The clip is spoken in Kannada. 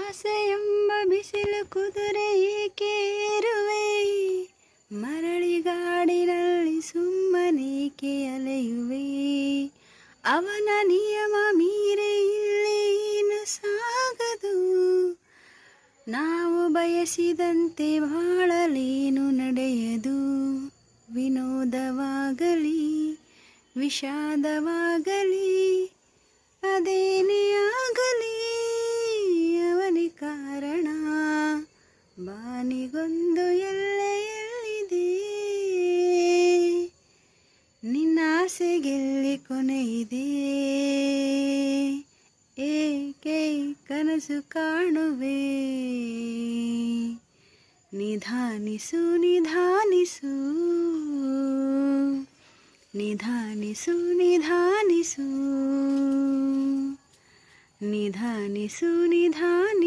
ಆಸೆಯೆಂಬ ಬಿಸಿಲು ಕುದುರೆ ಏಕೆ ಏರುವೆ, ಮರಳಿಗಾಡಿನಲ್ಲಿ ಸುಮ್ಮನೇಕೆ ಅಲೆಯುವೆ. ಅವನ ನಿಯಮ ಮೀರಿ ಇಲ್ಲೇನು ಸಾಗದು, ನಾವು ಬಯಸಿದಂತೆ ಬಾಳಲೇನು ನಡೆಯದು. ವಿನೋದವಾಗಲಿ ವಿಷಾದವಾಗಲಿ ಅದೇನೇ ಆಗಲಿ ಅವನಿ ಕಾರಣ. ಬಾನಿಗೊಂದು ಎಲ್ಲೆಯಲ್ಲಿದೆ, ನಿನ್ನ ಆಸೆಗೆಲ್ಲಿ ಕೊನೆಯಿದೆ. ಏಕೆ ಕನಸು ಕಾಣುವೆ, ನಿಧಾನಿಸು ನಿಧಾನಿಸು ನಿಧಾನಿಸು ನಿಧಾನಿಸು ನಿಧಾನಿಸು ನಿಧಾನಿಸು.